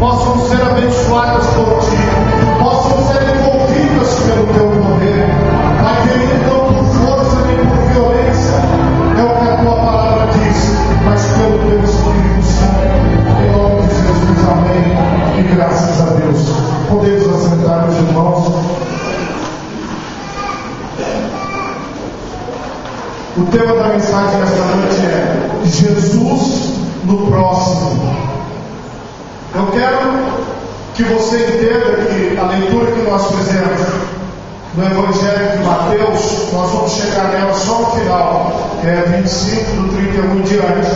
possam ser abençoadas por Ti, possam ser envolvidas pelo Teu poder. Pai querido, não por força nem por violência, é o que a Tua palavra diz, mas pelo Teu Espírito Santo. Em nome de Jesus, amém. E graças a Deus. Podemos assentar, meus irmãos. O tema da mensagem nesta noite é Jesus no próximo. Eu quero que você entenda que a leitura que nós fizemos no Evangelho de Mateus, nós vamos chegar nela só no final, que é 25 do 31 em diante.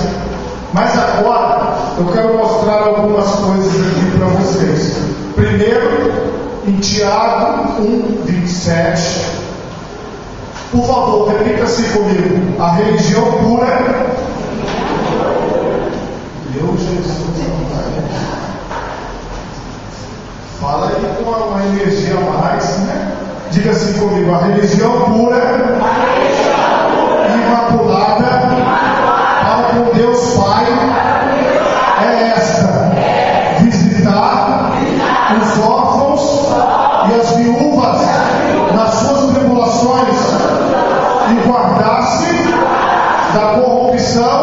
Mas agora eu quero mostrar algumas coisas aqui para vocês. Primeiro, em Tiago 1:27. Por favor, repita assim comigo. A religião pura. Meu Jesus, fala aí com uma energia a mais, né? Diga assim comigo. A religião pura, imaculada, para com Deus Pai, é esta: visitar os órfãos e as viúvas nas suas tribulações e guardar-se da corrupção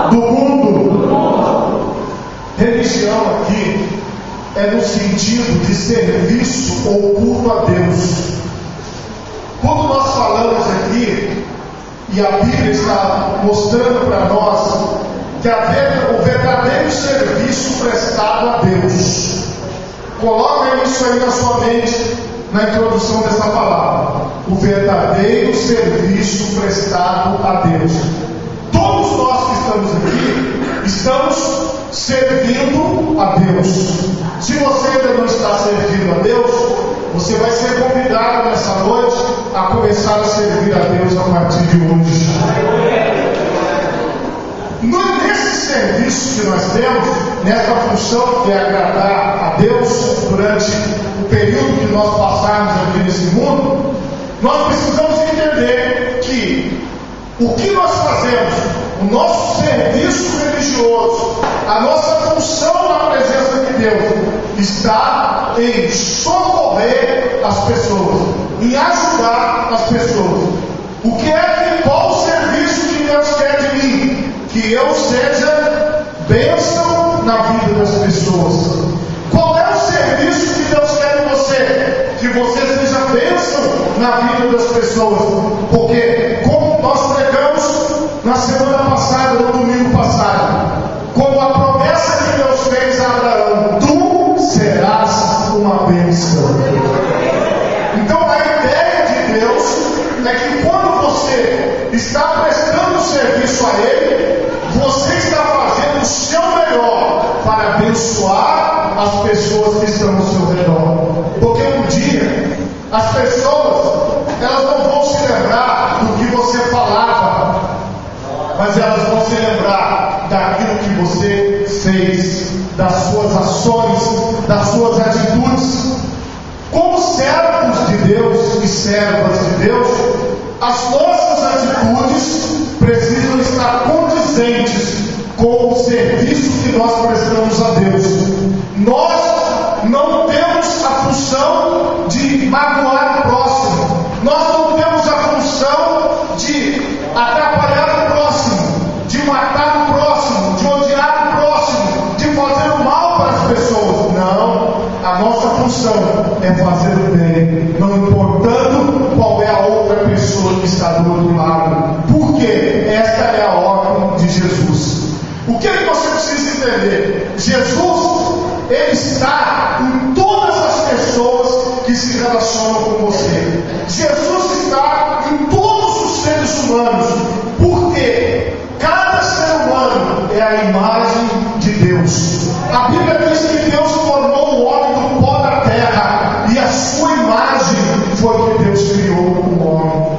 do mundo. Religião aqui é no sentido de serviço ou culto a Deus. Quando nós falamos aqui, e a Bíblia está mostrando para nós que o verdadeiro serviço prestado a Deus. Coloca isso aí na sua mente, na introdução dessa palavra. O verdadeiro serviço prestado a Deus. Todos nós que estamos aqui, estamos servindo a Deus. Se você ainda não está servindo a Deus, você vai ser convidado nessa noite a começar a servir a Deus a partir de hoje. Nesse serviço que nós temos, nessa função que é agradar a Deus durante o período que nós passarmos aqui nesse mundo, nós precisamos entender que o que nós fazemos, o nosso serviço religioso, a nossa função na presença de Deus, está em socorrer as pessoas, em ajudar as pessoas. Qual o serviço que Deus quer de mim? Que eu seja bênção na vida das pessoas. Qual é o serviço que Deus quer de você? Que você seja bênção na vida das pessoas. Porque, como nós pregamos na semana passada, no domingo passado, como a promessa que Deus fez a Abraão: tu serás uma bênção. Então a ideia de Deus é que quando você está prestando serviço a Ele, você está fazendo o seu melhor para abençoar as pessoas que estão ao seu redor. Porque um dia as pessoas, elas não vão se lembrar do que você falava, mas elas vão se lembrar daquilo que você fez, das suas ações, das suas atitudes. Como servos de Deus e servas de Deus, as nossas atitudes precisam estar condizentes com o serviço que nós prestamos a Deus. Nós não temos a função de magoar o próximo, nós não temos a função de atrapalhar o próximo, de matar o próximo, de odiar o próximo, de fazer o mal para as pessoas. Não, a nossa função é fazer o bem, não importando qual é a outra pessoa que está do outro lado, porque esta é a ordem de Jesus. O que você precisa entender? Jesus, Ele está em todas as pessoas que se relacionam com você. Jesus está em todos os seres humanos, porque cada ser humano é a imagem de Deus. A Bíblia diz que Deus formou o homem do pó da terra, e a sua imagem foi que Deus criou o homem.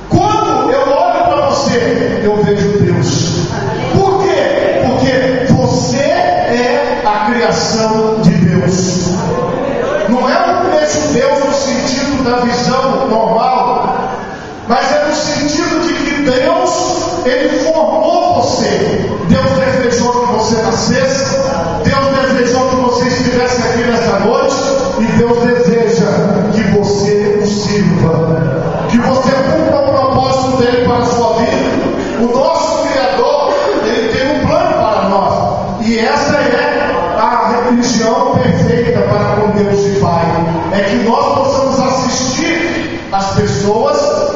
Quando eu olho para você, eu vejo Deus. Por quê? Porque você é a criação de Deus. Não é um vejo Deus no sentido da visão normal, mas é no sentido de que Deus, Ele formou você. Deus desejou que você nascesse, Deus desejou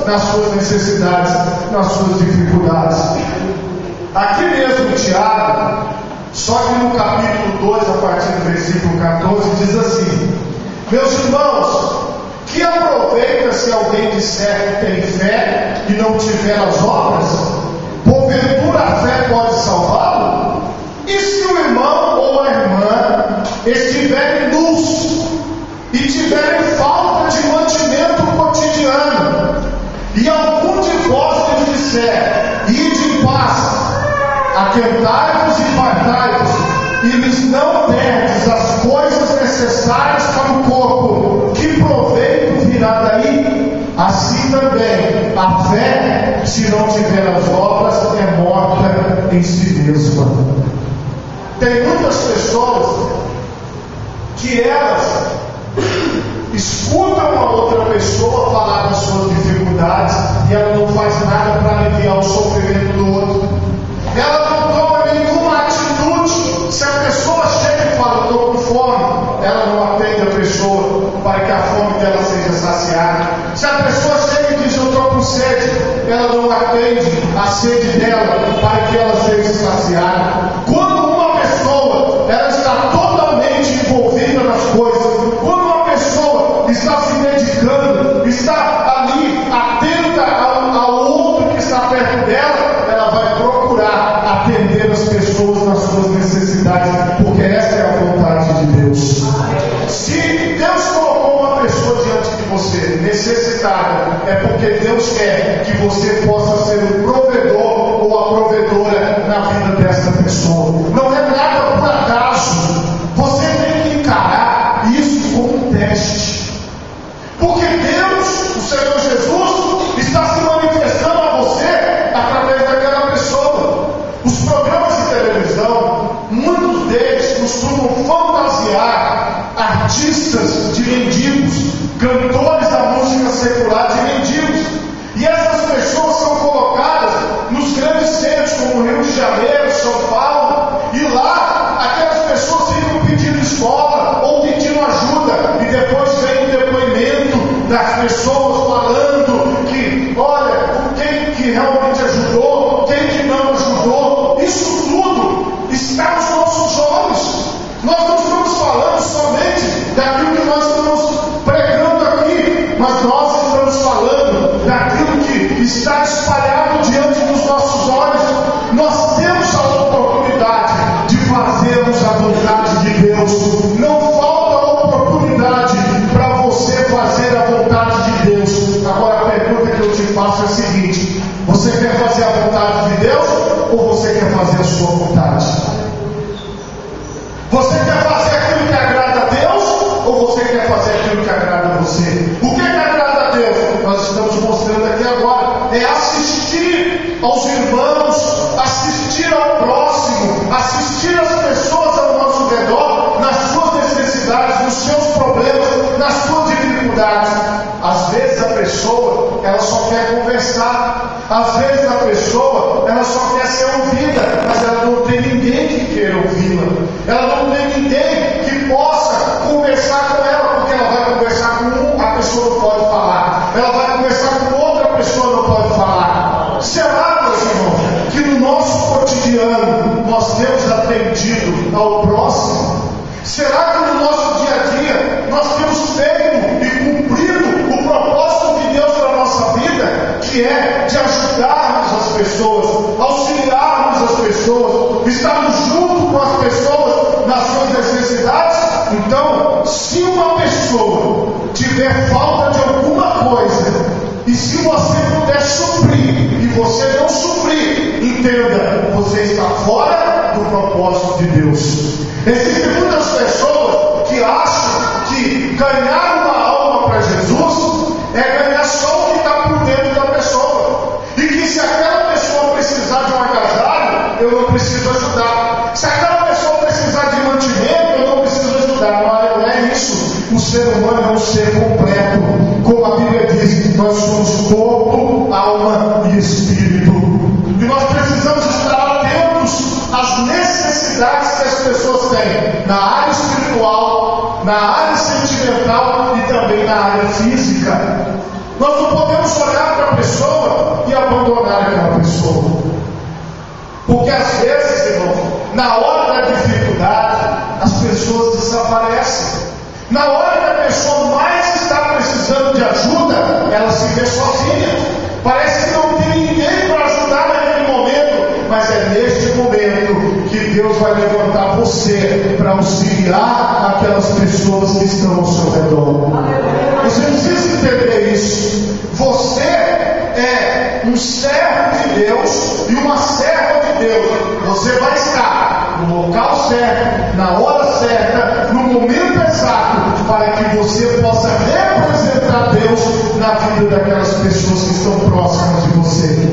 nas suas necessidades, nas suas dificuldades. Aqui mesmo em Tiago, só que no capítulo 2, a partir do versículo 14, diz assim: meus irmãos, que aproveita se alguém disser que tem fé e não tiver as obras? Porventura a fé pode salvá-lo? E se o irmão ou a irmã estiverem nus e tiverem falta de mantimento cotidiano, e algum de vós lhes disser: ide em paz, aquentai-vos e fartai-vos, e lhes não derdes as coisas necessárias para o corpo, que proveito virá daí? Assim também a fé, se não tiver as obras, é morta em si mesma. Tem muitas pessoas que elas escutam a outra pessoa falar das suas dificuldades e ela não faz nada para aliviar o sofrimento do outro. Ela não toma nenhuma atitude. Se a pessoa chega e fala: estou com fome, ela não atende a pessoa para que a fome dela seja saciada. Se a pessoa chega e diz: eu estou com sede, ela não atende a sede dela para que ela seja saciada. Quando uma pessoa ela está totalmente envolvida nas coisas, quando uma pessoa está se dedicando, está ali atenta ao outro que está perto dela, ela vai procurar atender as pessoas nas suas necessidades, porque essa é a vontade de Deus. Se Deus colocou uma pessoa diante de você necessitada, é porque Deus quer que você possa ser o provedor ou a provedora na vida dessa pessoa. Não é nada por acaso. Você tem que encarar isso como um teste, porque Deus, o Senhor Jesus, está se manifestando a você através daquela pessoa. Os programas de televisão, muitos deles costumam fantasiar artistas de mendigos, cantores da música secular de mendigos, e essas pessoas são colocadas nos grandes centros como Rio de Janeiro, São Paulo, e lá aquelas pessoas ficam pedindo esmola ou pedindo ajuda, e depois vem o depoimento das pessoas falando que, olha, quem que realmente ajudou, quem que não ajudou. Isso tudo está nos nossos olhos. Nós não estamos falando somente daquilo que nós estamos pregando aqui, mas nós estamos falando daquilo que está espalhado diante dos nossos olhos. Nós temos a oportunidade de fazermos a vontade de Deus. Não falta oportunidade para você fazer a vontade de Deus. Agora a pergunta que eu te faço é a seguinte: você quer fazer a vontade de Deus ou você quer fazer a sua vontade? Você quer fazer aquilo que agrada a Deus ou você quer fazer aquilo que agrada a você? O que agrada a Deus? Nós estamos mostrando aqui agora. É assistir aos irmãos, assistir ao próximo, assistir as pessoas ao nosso redor, nas suas necessidades, nos seus problemas, nas suas dificuldades. Às vezes a pessoa, ela só quer conversar. Às vezes a pessoa, ela só quer ser ouvida, mas ela não tem ninguém que queira ouvi-la. Ela não tem ninguém que possa conversar com ela, porque ela vai conversar com um, a pessoa não pode falar. Ela vai conversar com outra, a pessoa não pode falar. Será, meus irmãos, que no nosso cotidiano nós temos atendido ao próximo? Será que no nosso dia a dia nós temos feito e cumprido o propósito de Deus para a nossa vida, que é de ajudarmos as pessoas, auxiliarmos as pessoas, estarmos junto com as pessoas nas suas necessidades? Então, se uma pessoa tiver falta de alguma coisa, e se você puder suprir e você não suprir, entenda, você está fora do propósito de Deus. Existem muitas pessoas que acham que ganhar uma alma para Jesus é ganhar só o que está por dentro da pessoa, e que se aquela pessoa precisar de um agasalho, eu não preciso ajudar. Se aquela pessoa precisar de mantimento, eu não preciso ajudar. Mas não é isso. O ser humano é um ser completo. Como a Bíblia diz, nós somos corpo, alma e espírito. E nós precisamos estar atentos às necessidades que as pessoas têm na área espiritual, na área sentimental e também na área física. Nós não podemos olhar para a pessoa e abandonar aquela pessoa. Porque às vezes, irmão, na hora da dificuldade, as pessoas desaparecem. Na hora que a pessoa mais está precisando de ajuda, ela se vê sozinha. Parece que não tem ninguém para ajudar naquele momento. Mas é neste momento que Deus vai levantar você para auxiliar aquelas pessoas que estão ao seu redor. Você precisa entender isso. Você é um servo de Deus e uma serva de Deus. Você vai estar no local certo, na hora certa, no momento exato, para que você possa representar Deus na vida daquelas pessoas que estão próximas de você.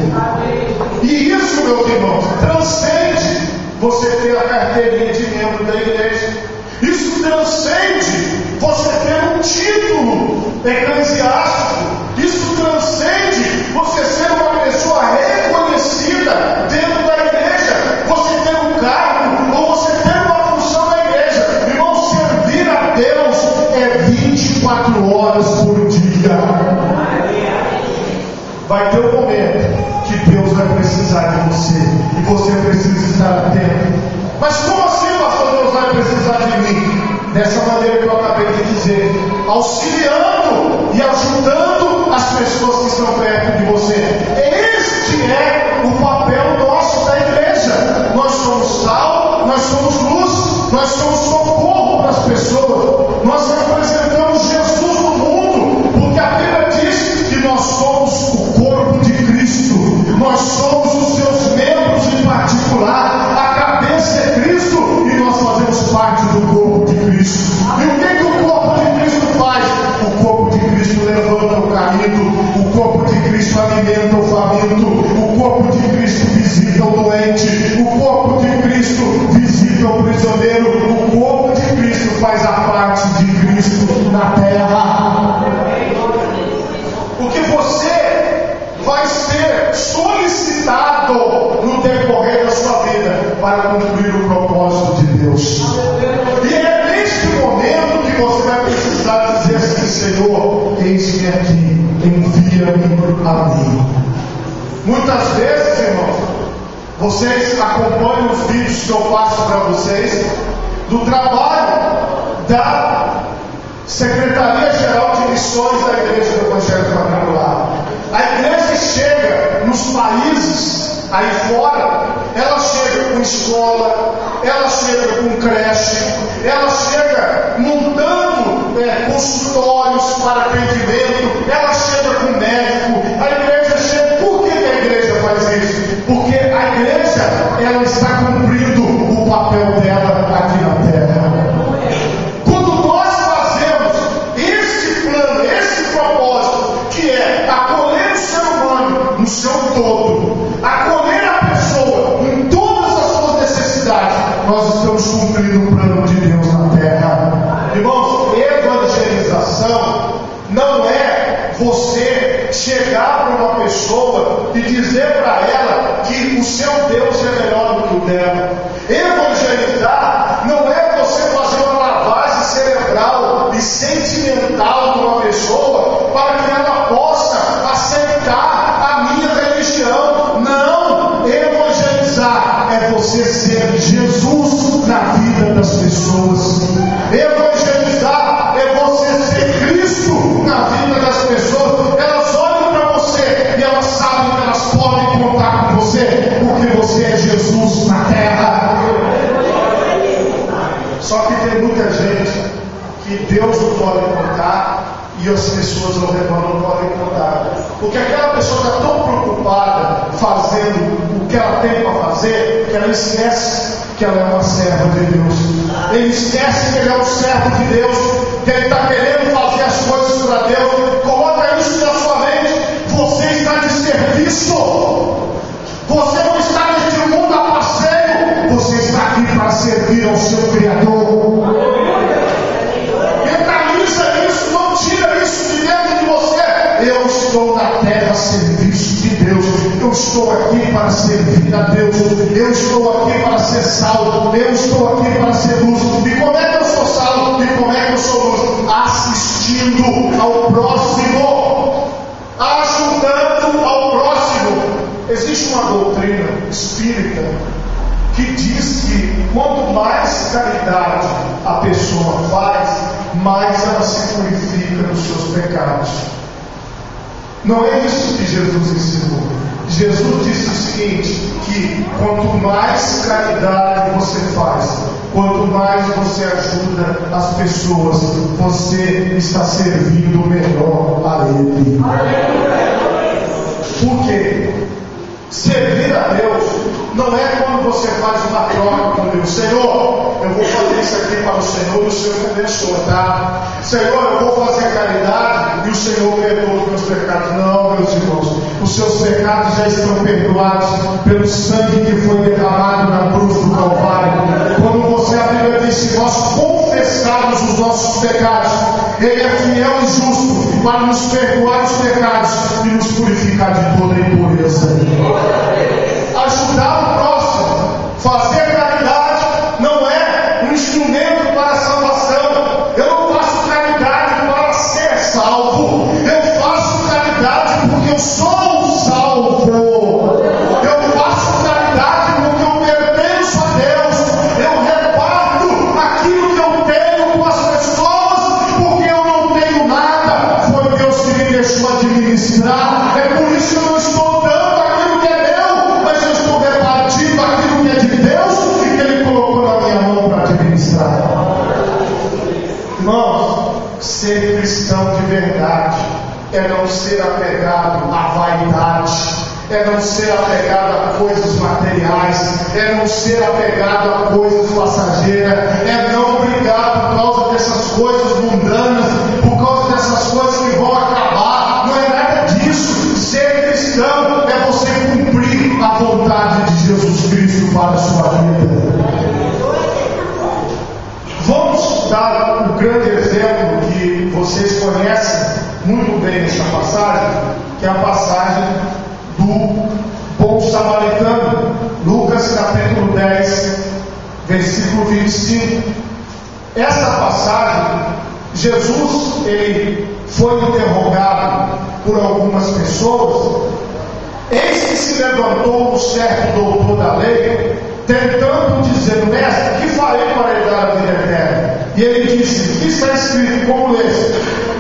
E isso, meus irmãos, transcende você ter a carteirinha de membro da igreja. Isso transcende você ter um título eclesiástico. Isso transcende você ser uma pessoa reconhecida dentro da igreja. Você ter um cargo ou você ter uma função na igreja. Irmão, servir a Deus é 24 horas por dia. Vai ter um momento que Deus vai precisar de você e você precisa estar atento. Mas como assim, pastor, Deus vai precisar de mim? Dessa maneira que eu acabei de dizer, auxiliando e ajudando as pessoas que estão perto de você. Este é o papel nosso da igreja. Nós somos sal, nós somos luz, nós somos socorro para as pessoas. Nós representamos Jesus no mundo, porque a Bíblia diz que nós somos o corpo de Cristo. Nós somos os seus membros em particular. A cabeça é Cristo e nós fazemos parte do corpo de Cristo. E o que o corpo de Cristo faz? O corpo de Cristo levanta o caído, o corpo de Cristo alimenta o faminto, o corpo de Cristo visita o doente, o corpo de Cristo visita o prisioneiro, o corpo de Cristo faz a parte de Cristo na terra. Porque você vai ser solicitado no decorrer da sua vida para cumprir o propósito de Deus. E é neste momento que você vai precisar dizer assim: Senhor, eis-me aqui, envia-me a mim. Muitas vezes, irmãos, vocês acompanham os vídeos que eu faço para vocês do trabalho da Secretaria-Geral de Missões da Igreja do Evangelho Quadrangular. A igreja chega nos países aí fora, ela chega com escola, ela chega com creche, ela chega montando consultórios para atendimento, ela chega com médico, a igreja chega. Por que a igreja faz isso? Porque a igreja, ela está cumprindo o papel dela aqui na terra. Quando nós fazemos este plano, este propósito, que é acolher o ser humano no seu todo, acolher a pessoa em todas as suas necessidades, nós estamos cumprindo o plano de Deus na terra. Irmãos, evangelização não é você chegar para uma pessoa e dizer para ela que o seu Deus é melhor do que o dela. Evangelizar não é você fazer uma lavagem cerebral e sentimental de uma pessoa para que ela possa aceitar a minha religião. Não! Evangelizar é você ser Jesus na vida das pessoas. Evangelizar é você ser Cristo na vida das pessoas. Elas olham para você e elas sabem que elas podem contar com você, porque você é Jesus na terra. Só que tem muita gente que Deus não pode contar e as pessoas ao redor não podem contar, porque aquela pessoa está tão preocupada fazendo o que ela tem para fazer, que ela esquece que ela é uma serva de Deus. Ele esquece que ele é um servo de Deus, que ele está querendo fazer as coisas para Deus. Coloca isso na sua mente. Você está de serviço. Você não está neste mundo a passeio. Você está aqui para servir ao seu Criador. Mentaliza isso, não tira isso de dentro de você. Eu estou na terra a serviço de Deus. Eu estou aqui para servir a Deus. Eu estou aqui para ser salvo. Eu estou aqui para ser luz. E como é que eu sou salvo? E como é que eu sou luz? Assistindo ao próximo. mais caridade a pessoa faz, mais ela se purifica dos seus pecados. Não é isso que Jesus ensinou. Jesus disse o seguinte, que quanto mais caridade você faz, quanto mais você ajuda as pessoas, você está servindo melhor a Ele. Por quê? Servir a Deus não é quando você faz uma troca com Deus. Senhor, eu vou fazer isso aqui para o Senhor e o Senhor me abençoa, tá? Senhor, eu vou fazer caridade e o Senhor perdoa os meus pecados. Não, meus irmãos, os seus pecados já estão perdoados pelo sangue que foi derramado na cruz do Calvário. Quando você, a Bíblia diz, se nós confessarmos os nossos pecados, Ele é fiel e justo para nos perdoar os pecados e nos purificar de toda impureza. Ajudar o próximo, fazer caridade, não é um instrumento para a salvação. Eu não faço caridade para ser salvo, eu faço caridade porque eu sou salvo. Eu faço caridade porque eu pertenço a Deus. Eu reparto aquilo que eu tenho com as pessoas, porque eu não tenho nada. Foi Deus que me deixou administrar. É por isso que eu não estou dando aquilo que é meu, mas eu estou repartindo aquilo que é de Deus e que Ele colocou na minha mão para administrar. Irmãos, ser cristão de verdade é não ser apegado à vaidade, é não ser apegado a coisas materiais, é não ser apegado a coisas passageiras, é não brigar por causa dessas coisas mundanas, por causa dessas coisas que vão acabar. Não é nada disso. Ser cristão é você cumprir a vontade de Jesus Cristo para a sua vida. Vamos dar um grande exemplo que vocês conhecem muito bem essa passagem, que é a passagem do bom samaritano, Lucas capítulo 10, versículo 25. Essa passagem, Jesus, ele foi interrogado por algumas pessoas. Eis que se levantou um certo doutor da lei, tentando dizer: mestre, que farei para herdar a vida eterna? E ele disse: que está escrito, como lês?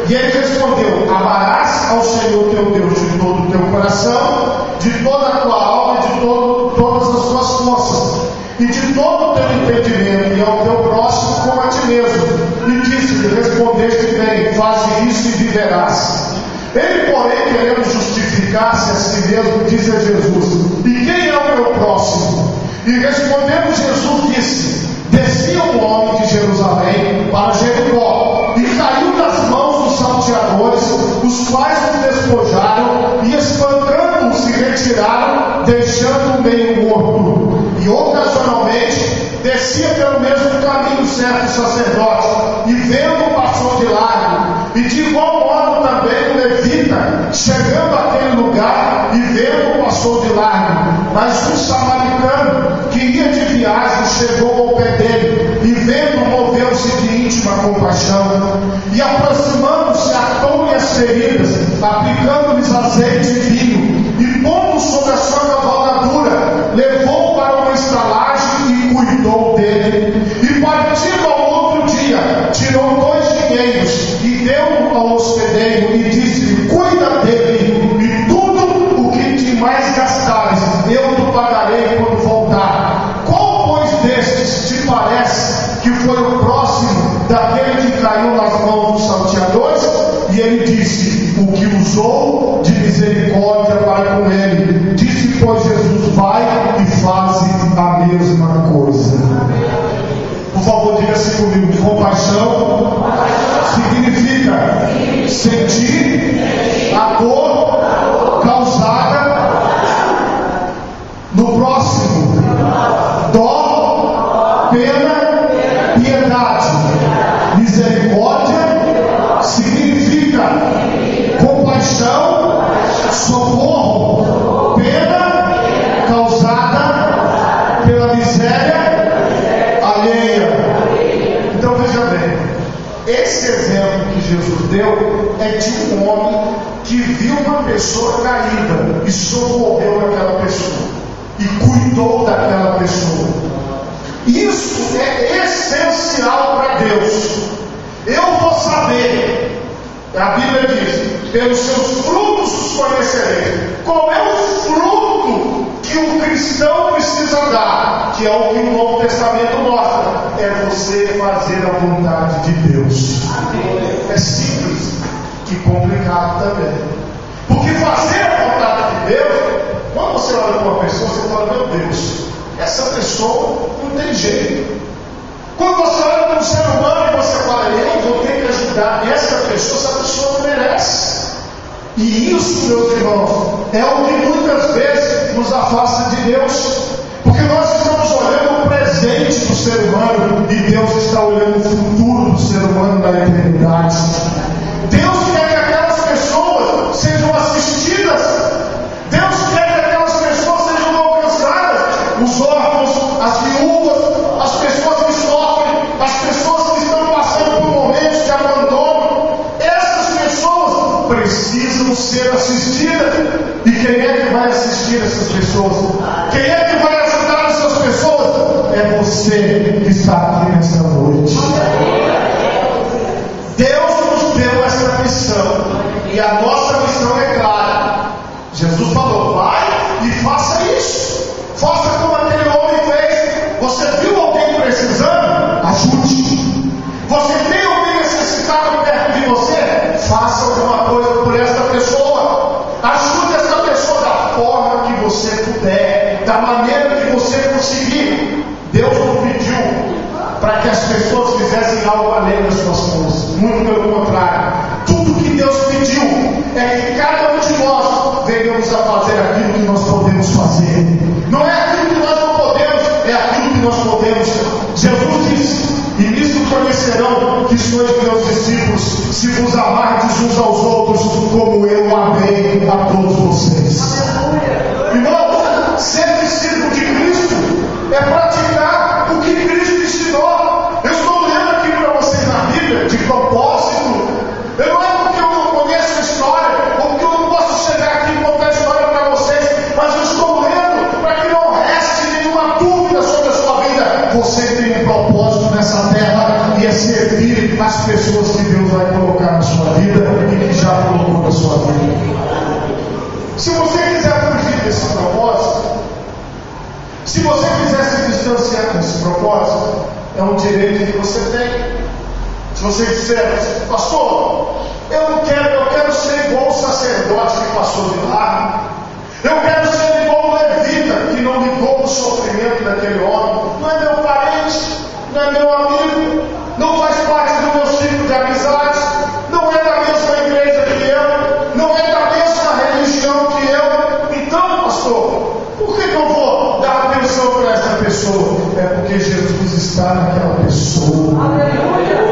E ele respondeu: amarás ao Senhor teu Deus de todo o teu coração, de toda a tua alma e de todas as tuas forças, e de todo o teu entendimento, e ao teu próximo como a ti mesmo. E disse-lhe: respondeste bem, faze isso e viverás. Ele, porém, querendo justificar-se a si mesmo, disse a Jesus: e quem é o meu próximo? E respondendo Jesus disse: descia um homem de Jerusalém para Jericó, e caiu nas mãos dos salteadores, os quais o despojaram, e espantando-o se retiraram, deixando-o meio morto. E ocasionalmente descia pelo mesmo caminho certo sacerdote, e vendo passou de largo. E de igual modo também o levita, chegando àquele lugar, e vendo passou de largo. Mas um samaritano que ia de viagem chegou ao pé dele, e vendo moveu-se de íntima compaixão, e aproximando-se atou-lhe as feridas, aplicando-lhes azeite e vinho, e pondo sobre a sua cavalgadura, levou para uma estalagem e cuidou dele. E partindo ao outro dia, tirou 2 dinheiros e deu ao hospedeiro e disse-lhe: cuida dele, e tudo o que te mais gastares eu te pagarei quando voltar. Qual, pois, destes te parece que foi o próximo daquele que caiu nas mãos dos salteadores? E ele disse: o que usou de misericórdia para com ele. Disse, pois, Jesus: vai e faze a mesma coisa. Por favor, diga-se comigo: compaixão significa sentir a dor causada no próximo. Dó, pena, piedade. Misericórdia significa compaixão, socorro, pena causada pela miséria alheia. Então veja bem, esse exemplo que Jesus deu é de um homem que viu uma pessoa caída e socorreu aquela pessoa e cuidou daquela pessoa. Isso é essencial para Deus. Eu vou saber, a Bíblia diz, pelos seus frutos os conhecereis. Qual é o fruto que o cristão precisa dar? Que é o que o Novo Testamento mostra. É você fazer a vontade de Deus. É simples e complicado também. Porque fazer a vontade de Deus, quando você olha para uma pessoa, você fala, meu Deus, essa pessoa não tem jeito. Quando você olha para um ser humano e você fala, eu vou ter que ajudar essa pessoa não merece. E isso, meus irmãos, é o que muitas vezes nos afasta de Deus. Porque nós estamos olhando o presente do ser humano e Deus está olhando o futuro do ser humano na eternidade. Deus quer que aquelas pessoas sejam assistidas. Deus quer que aquelas pessoas sejam alcançadas. Os órfãos, as viúvas, as pessoas que sofrem, as pessoas que estão passando por momentos de abandono. Essas pessoas precisam ser assistidas. E quem é que vai assistir essas pessoas? Quem é que vai ajudar essas pessoas? É você que está aqui nessa noite. Deus nos deu essa missão. E a nossa missão é clara. Jesus falou, vai e faça isso. Faça como aquele homem fez. Você viu alguém precisando? Ajude. Você tem alguém necessitado perto de você? Faça alguma coisa por esta pessoa. Ajude essa pessoa da forma que você puder, da maneira que você conseguir. Deus não pediu para que as pessoas fizessem algo além das suas forças. Muito pelo contrário. Tudo que Deus pediu é que cada um de nós venhamos a fazer aquilo que nós podemos fazer. Não é aquilo que nós não podemos, é aquilo que nós podemos. Jesus disse, e nisto conhecerão que sois meus discípulos, se vos amardes uns aos outros, como eu amei a todos vocês. Irmão, ser discípulo de Cristo é praticar o que Cristo ensinou. Eu estou lendo aqui para vocês na Bíblia, de propósito. Eu não é porque eu não conheço a história, ou porque eu não posso chegar aqui e contar a história para vocês, mas eu estou lendo para que não reste nenhuma dúvida sobre a sua vida. Você tem um propósito nessa terra e é servir as pessoas que Deus vai colocar na sua vida e que já colocou na sua vida. Se você quiser fugir desse propósito, se você quiser se distanciar desse propósito, é um direito que você tem. Se você disser, pastor, eu quero ser igual o sacerdote que passou de lá. Eu quero ser igual o levita que não ligou o sofrimento daquele homem. Não é meu parente, não é meu amigo, não faz parte do meu ciclo de amizades, não é da mesma igreja que eu, não é da mesma religião que eu. Então, pastor, por que eu vou dar atenção para essa pessoa? É porque Jesus está naquela pessoa. Aleluia!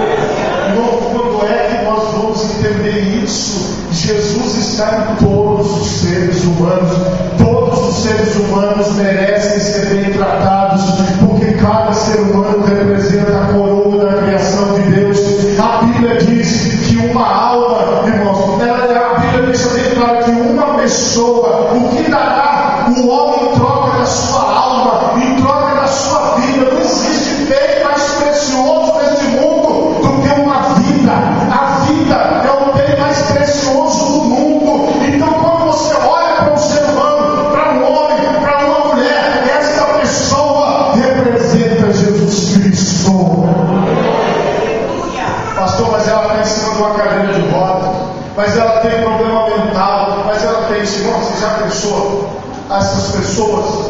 Quando é que nós vamos entender isso? Jesus está em todos os seres humanos. Todos os seres humanos merecem ser bem tratados, porque cada ser humano representa a coroa da criação de Deus. A Bíblia diz que uma alma, irmãos, a Bíblia deixa bem claro que uma pessoa, o que dará o homem em troca da sua alma, em troca da sua vida? Não existe bem mais precioso neste mundo do que uma vida. A vida é o bem mais precioso do mundo. Então, quando você olha para um ser humano, para um homem, para uma mulher, essa pessoa representa Jesus Cristo. Pastor, mas ela está em cima de uma cadeira de roda, mas ela tem problema mental, mas ela tem isso. Irmão, você já pensou? Essas pessoas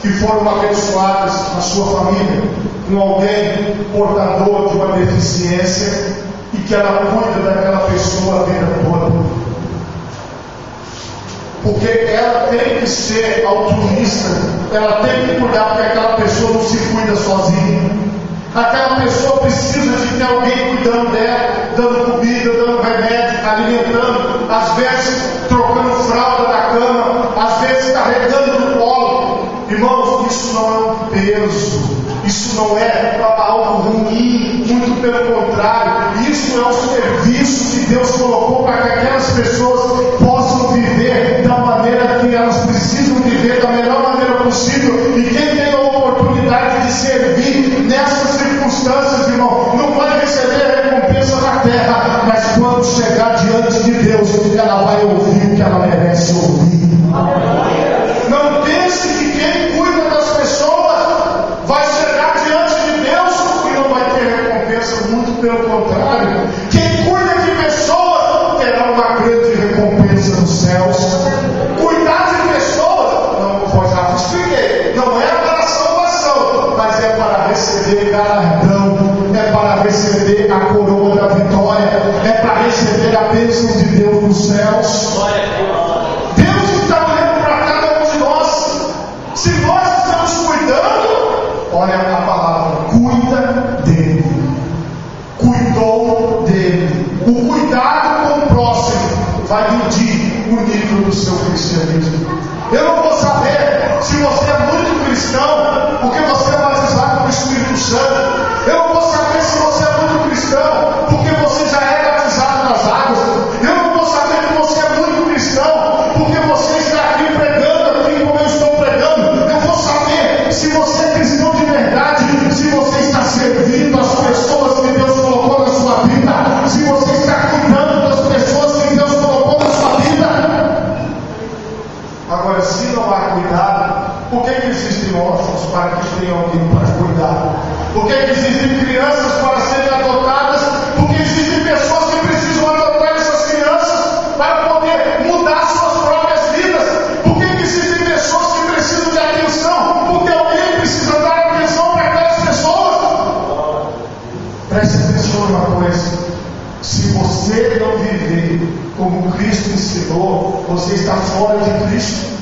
que foram abençoadas na sua família com alguém portador de uma deficiência e que ela cuida daquela pessoa a vida toda, porque ela tem que ser altruísta, ela tem que cuidar, porque aquela pessoa não se cuida sozinha. Aquela pessoa precisa de ter alguém cuidando dela, dando comida, dando remédio, alimentando, às vezes trocando fralda da cama, às vezes carregando no colo. Irmãos, isso não é um peso, isso não é algo ruim, muito pelo contrário, isso é um serviço que Deus colocou para que aquelas pessoas possam viver da maneira que elas precisam viver, da melhor maneira possível. E quem tem a oportunidade de servir pelo contrário, quem cuida de pessoas terá uma grande recompensa nos céus. Cuidar de pessoas, não, já expliquei, não é para a salvação, mas é para receber galardão, é para receber a coroa da vitória, é para receber a bênção de Deus nos céus. Deus está olhando para cada um de nós. Se nós estamos cuidando, olha a palavra, cuida dele, cuidou dele. O cuidado com o próximo vai medir o nível do seu cristianismo. Eu não vou saber se você é muito cristão porque você é batizado com o Espírito Santo. Eu não vou saber se você é muito cristão porque você já é batizado nas águas. Eu não vou saber que você é muito cristão porque você está aqui pregando aqui como eu estou pregando. Eu vou saber se você é cristão de verdade, se você está servindo as pessoas que Deus colocou na sua vida, se você está cuidando das pessoas que Deus colocou na sua vida. Agora, se não há cuidado, por que existem órfãos para que tenham alguém para cuidar? Por que existem crianças para serem adotadas? Porque existem pessoas que precisam adotar essas crianças para poder mudar suas próprias vidas. Por que existem pessoas que precisam de atenção? Porque alguém precisa dar atenção para aquelas pessoas. Preste atenção numa coisa: se você não viver como Cristo ensinou, você está fora de Cristo.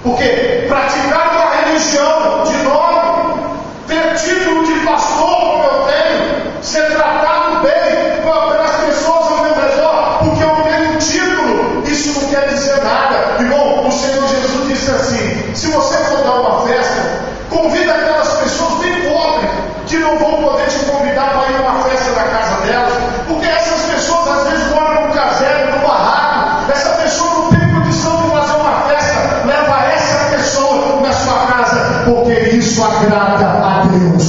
Porque praticar uma religião de nome, ter título de pastor como eu tenho, ser tratado bem pelas pessoas ao meu redor, porque eu tenho um título, isso não quer dizer nada. Irmão, o Senhor Jesus disse assim: se você for dar uma festa, convida aquelas pessoas bem pobres, que não vão poder te convidar para ir a uma festa na casa delas, porque essas pessoas às vezes moram no casebre, no barraco. Essa pessoa não tem condição de fazer uma festa. Leva essa pessoa na sua casa, porque isso agrada a Deus.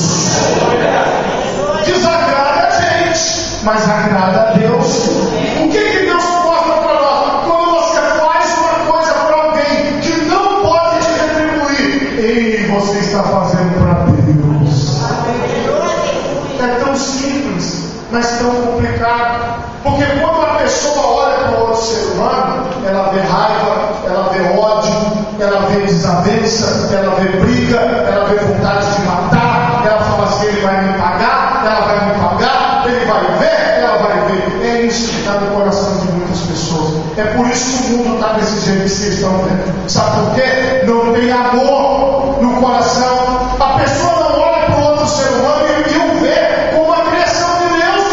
Desagrada a gente, mas agrada a Deus. O que Deus mostra para nós? Quando você faz uma coisa para alguém que não pode te retribuir, e você está fazendo para Deus. É tão simples, mas tão complicado. Porque quando a pessoa olha para o outro ser humano, ela vê raiva, ela vê ódio, ela vê desavença, ela vê briga, ela vê vontade de matar. Ela fala assim: ele vai me pagar, ela vai me pagar, ele vai ver, ela vai ver. É isso que está no coração de muitas pessoas. É por isso que o mundo está desse jeito que vocês estão vendo. Sabe por quê? Não tem amor no coração. A pessoa não olha para o outro ser humano e o vê como a criação de Deus.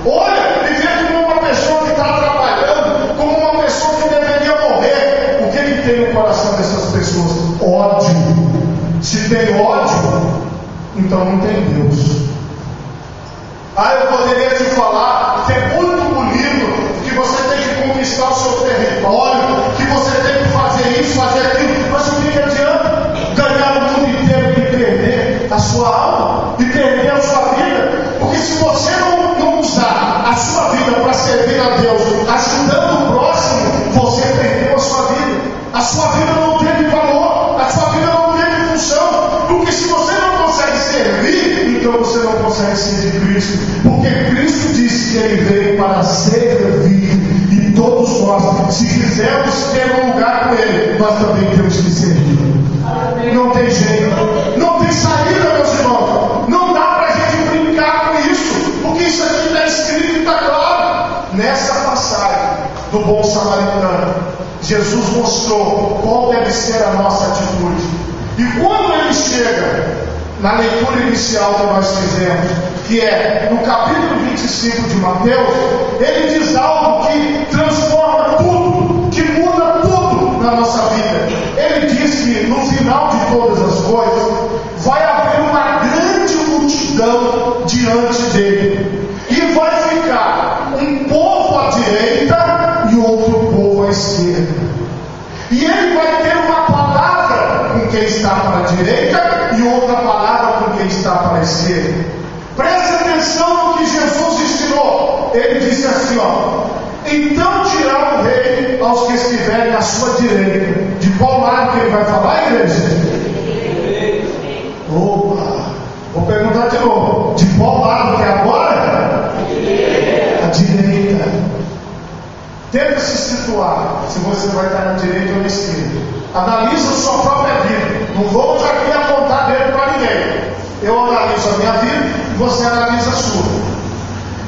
Olha e vê como uma pessoa que está atrapalhando, como uma pessoa que deveria morrer. O que ele tem no coração dessas pessoas? Ódio. Se tem ódio, então não tem Deus. Eu poderia te falar que é muito bonito, que você tem que conquistar o seu território, que você tem que fazer isso, fazer aquilo, mas o que adianta ganhar o mundo inteiro e perder a sua alma, e perder a sua vida? Porque se você não usar a sua vida para servir a Deus, ajudando o próximo, você perdeu a sua vida. A sua vida não teve valor, a sua vida não teve função. Porque se você não consegue servir, então você não consegue ser de Cristo. Porque Cristo disse que Ele veio para servir. E todos nós, se quisermos ter um lugar com Ele, nós também temos que servir. Não tem jeito, não tem saída, meus irmãos. Não dá para a gente brincar com isso, porque isso aqui está escrito e está claro. Nessa passagem do bom samaritano, Jesus mostrou qual deve ser a nossa atitude. E quando ele chega na leitura inicial que nós fizemos, que é no capítulo 25 de Mateus, ele diz algo que transforma tudo, que muda tudo na nossa vida. Ele diz que no final de todas as coisas vai haver uma grande multidão diante dele, e vai ficar um povo à direita e outro povo à esquerda. E ele vai ter uma palavra com quem está para a direita e outra palavra com quem está para a esquerda. Preste atenção no que Jesus ensinou. Ele disse assim: então dirá o rei aos que estiverem à sua direita. De qual lado que ele vai falar, igreja? Opa! Vou perguntar de novo. De qual lado que é agora? pontuar se você vai estar na direita ou na esquerda. Analisa a sua própria vida. Não vamos aqui apontar dedo para ninguém. Eu analiso a minha vida e você analisa a sua.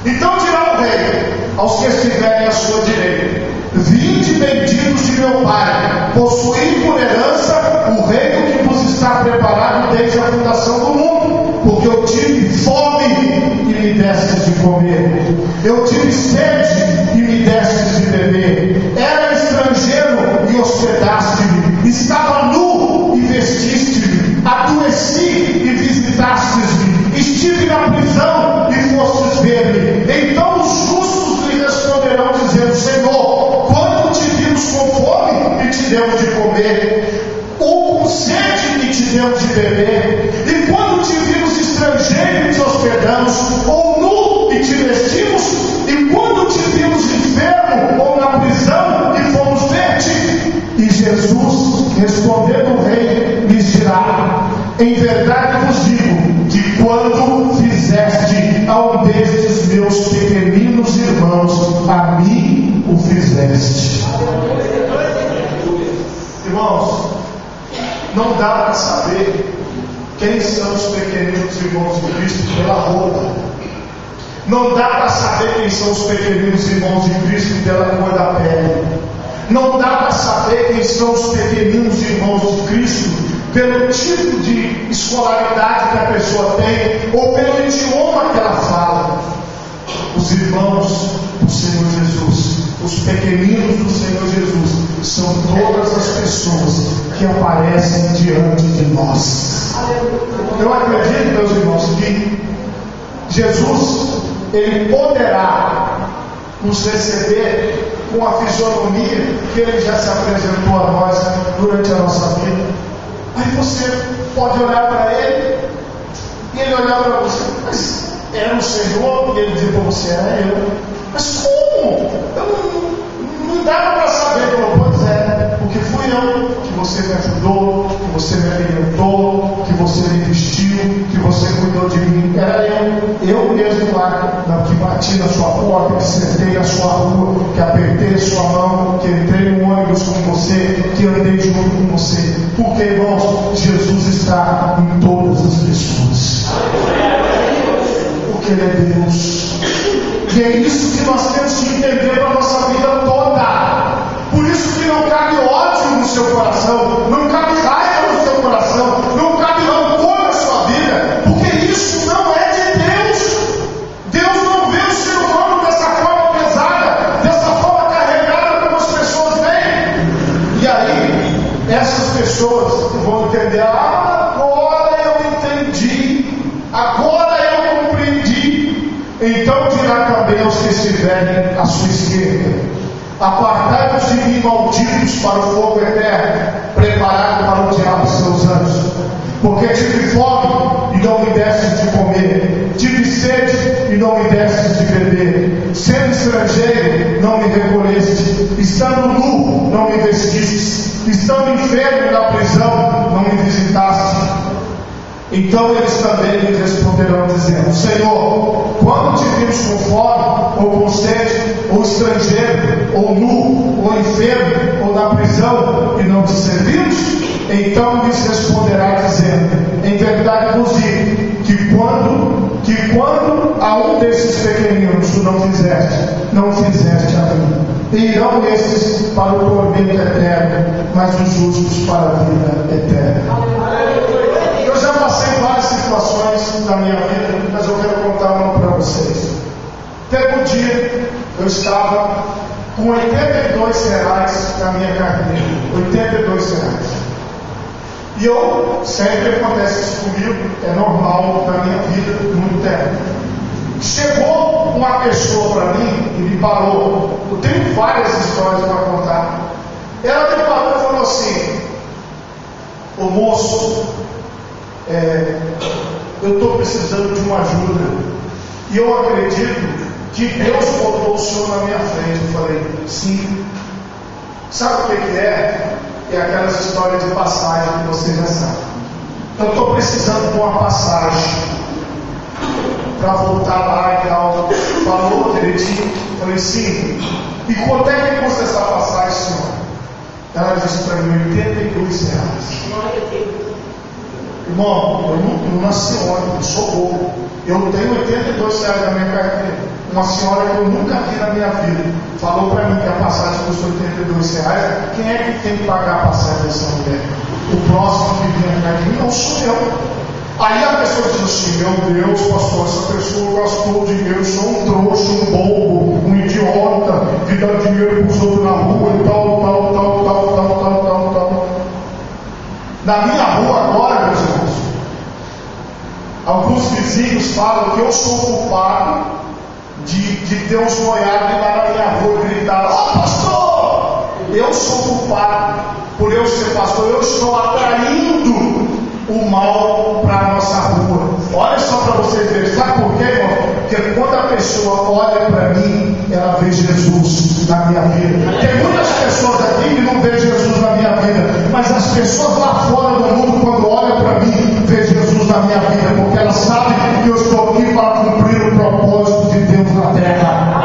Então dirá o rei aos que estiverem à sua direita: vinde benditos de meu Pai, possuí por herança o reino que vos está preparado desde a fundação do mundo, porque eu tive fome e me destes de comer, eu tive sede e me destes de beber, era estrangeiro e hospedaste-me, estava nu e vestiste-me, adoeci e visitastes-me, estive na prisão e fostes ver-me. Então os justos lhe responderão dizendo: Senhor, quando te vimos com fome e te demos de comer, ou com sede e te demos de beber, e quando te vimos estrangeiro e te hospedamos, ou nu e te vestimos, e quando te vimos enfermo ou na prisão e fomos ver-te? E Jesus, respondendo o rei, lhes dirá: em verdade vos digo, que quando fizeste a um destes meus pequeninos irmãos, a mim o fizeste. Irmãos, não dá para saber quem são os pequeninos irmãos de Cristo pela roupa. Não dá para saber quem são os pequeninos irmãos de Cristo pela cor da pele. Não dá para saber quem são os pequeninos irmãos de Cristo pelo tipo de escolaridade que a pessoa tem ou pelo idioma que ela fala. Os irmãos do Senhor Jesus, os pequeninos do Senhor Jesus, são todas as pessoas que aparecem diante de nós. Eu acredito, meus irmãos, que Jesus, Ele poderá nos receber com a fisionomia que Ele já se apresentou a nós durante a nossa vida. Aí você pode olhar para Ele e Ele olhar para você: mas era o Senhor? E Ele diz para você: era eu. Mas como? Não dava para saber. Pois é, porque fui eu que você me ajudou, que você me alimentou, que você me vestiu, que você cuidou de mim. Era eu mesmo lá, que bati na sua porta, que sentei na sua rua, que apertei a sua mão, que entrei no ônibus com você, que andei junto com você. Porque, irmãos, Jesus está em todas as pessoas. Porque Ele é Deus. E é isso que nós temos que entender para a nossa vida toda. Por isso que não cabe ódio no seu coração, não cabe raiva no seu coração, não cabe rancor na sua vida, porque isso não é de Deus. Deus não vê o ser humano dessa forma pesada, dessa forma carregada como as pessoas veem. E aí, essas pessoas vão entender: agora eu entendi, agora eu compreendi. Então dirá também aos que estiverem à sua esquerda: apartai-vos de mim, malditos, para o fogo eterno, preparado para o diabo e seus anjos. Porque tive fome e não me destes de comer, tive sede e não me destes de beber, sendo estrangeiro não me recolheste, estando nu não me vestiste, estando enfermo na prisão não me visitaste. Então eles também lhe responderão dizendo: Senhor, quando te vimos com fome, ou com sede, ou estrangeiro, ou nu, ou enfermo, ou na prisão, e não te servimos? Então lhes responderá dizendo: em verdade vos digo, que quando a um desses pequeninos tu não fizeste a mim. E irão estes para o tormento eterno, mas os justos para a vida eterna. Eu já passei várias situações na minha vida, mas eu quero contar uma para vocês. Teve um dia, eu estava com R$82 na minha carteira. R$82. E eu, sempre acontece isso comigo, é normal na minha vida, muito tempo. Chegou uma pessoa para mim e me parou. Eu tenho várias histórias para contar. Ela me parou e falou assim: ô moço, eu estou precisando de uma ajuda, e eu acredito que Deus botou o Senhor na minha frente. Eu falei: sim. Sabe o que é? É aquelas histórias de passagem que você já sabe. Eu estou precisando de uma passagem para voltar lá e tal. Falou direitinho. Falei: sim. E quanto é que custa essa passagem, senhor? Ela disse para mim, R$82. Irmão, eu não nasci ontem, eu sou bobo. Eu tenho R$82 na minha carteira. Uma senhora que eu nunca vi na minha vida falou para mim que a passagem custou R$82. Quem é que tem que pagar a passagem dessa mulher? O próximo que vem atrás de mim não sou eu. Aí a pessoa diz assim, meu Deus, pastor, essa pessoa gastou dinheiro, eu sou um trouxa, um bobo, um idiota, que dá dinheiro para os outros na rua e tal. Na minha rua agora, meus irmãos, alguns vizinhos falam que eu sou culpado de ter uns noiados lá na minha rua e gritar, ó pastor! Eu sou culpado por eu ser pastor, eu estou atraindo o mal para a nossa rua. Olha só para vocês verem, sabe por quê, irmão? Porque quando a pessoa olha para mim, ela vê Jesus na minha vida. Tem muitas pessoas aqui que não vê Jesus na minha vida, mas as pessoas lá fora do mundo, quando olham para mim, vê Jesus na minha vida, porque elas sabem que eu estou aqui para cumprir o propósito de Deus na terra.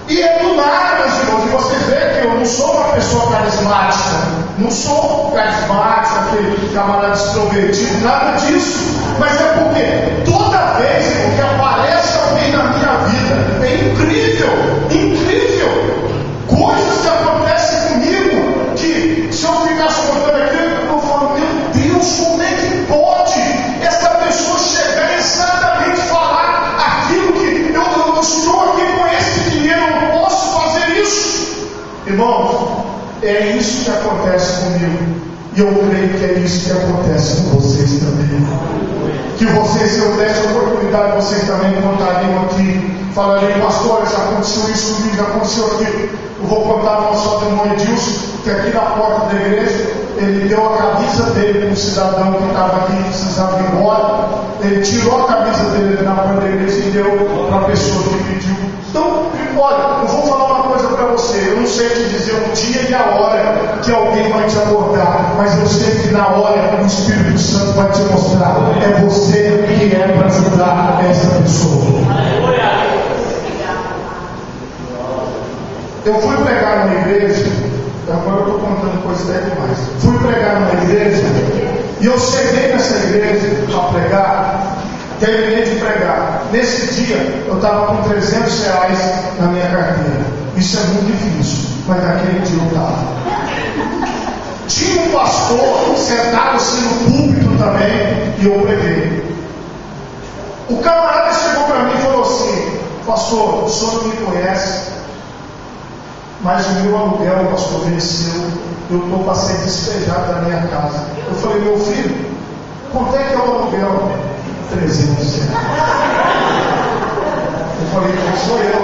E é do nada, meus irmãos, e você vê que eu não sou uma pessoa carismática, não sou carismático, aquele camarada extrovertido, nada disso. Mas é porque toda vez que aparece alguém na minha vida, é incrível, coisas que acontecem comigo, que se eu ficasse contando aqui, eu falo, meu Deus, como é que pode essa pessoa chegar e exatamente falar aquilo que eu estou aqui com esse dinheiro, eu não posso fazer isso? Irmãos, é isso que acontece comigo. E eu creio que é isso que acontece com vocês também. Que vocês, se eu desse a oportunidade, vocês também contariam aqui, falariam, pastor, já aconteceu isso comigo, já aconteceu aqui. Eu vou contar o nosso irmão Edilson, que aqui na porta da igreja, ele deu a camisa dele para um cidadão que estava aqui e precisava ir embora. Ele tirou a camisa dele na porta da igreja e deu para a pessoa que pediu. Então, olha, eu vou falar uma coisa para você. Eu não sei te dizer o dia e a hora que alguém vai te abordar, mas eu sei que na hora o Espírito Santo vai te mostrar. É você que é para ajudar essa pessoa. Eu fui pregar numa igreja, agora eu estou contando coisa até demais. Fui pregar numa igreja e eu cheguei nessa igreja para pregar. Terminei de pregar. Nesse dia eu estava com R$300 na minha carteira. Isso é muito difícil, mas naquele dia eu estava. Tinha um pastor sentado assim no púlpito também e eu preguei. O camarada chegou para mim e falou assim: pastor, o senhor não me conhece, mas o meu aluguel, pastor, venceu. Eu estou para ser despejado da minha casa. Eu falei: meu filho, quanto é que é o aluguel? R$300. Eu falei: não sou eu.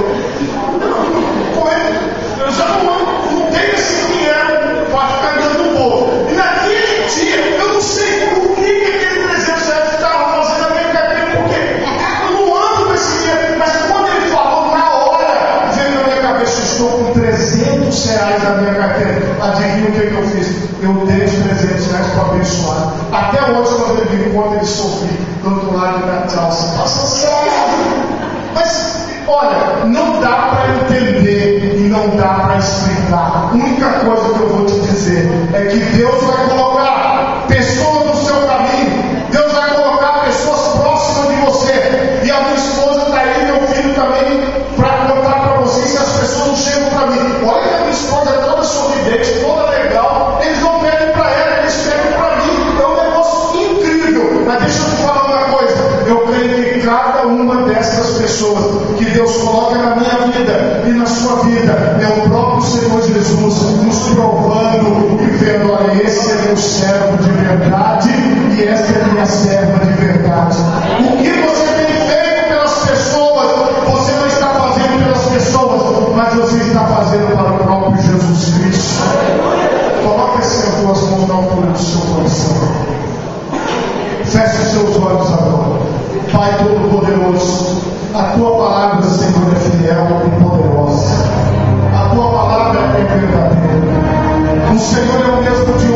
Eu já não tenho esse dinheiro para ficar dando um pouco. E naquele dia, eu não sei o que aquele R$300 estava fazendo na minha carteira, porque eu não ando com esse dinheiro. Mas quando ele falou, na hora, veio na minha cabeça: estou com R$300 na minha carteira. Adivinha o que eu fiz? Eu dei os R$300 para abençoar. Até hoje, quando ele me conta, ele sorri do outro lado da calça. Passa sério. Mas, olha, não dá para entender e não dá para explicar. A única coisa que eu vou te dizer é que Deus vai colocar pessoas no seu caminho. Deus vai colocar pessoas próximas de você. E a minha esposa está aí, meu filho também, para contar para vocês. Se as pessoas não chegam para mim, olha que a minha esposa é toda sorridente, toda legal, eles não pedem para ela, eles pedem para mim. É um negócio incrível. Mas deixa eu te falar uma coisa: eu creio que cada uma dessas pessoas que Deus coloca na minha vida e na sua vida é o próprio Senhor Jesus nos provando e vendo: olha, esse é meu servo de verdade e essa é minha serva de verdade. O que você tem feito pelas pessoas, você não está fazendo pelas pessoas, mas você está fazendo para o próprio Jesus Cristo. Coloque as suas mãos na altura do seu coração. Feche os seus olhos agora. Pai Todo-Poderoso, a Tua palavra, Senhor, é fiel e poderosa. A Tua palavra é verdadeira. O Senhor é o mesmo de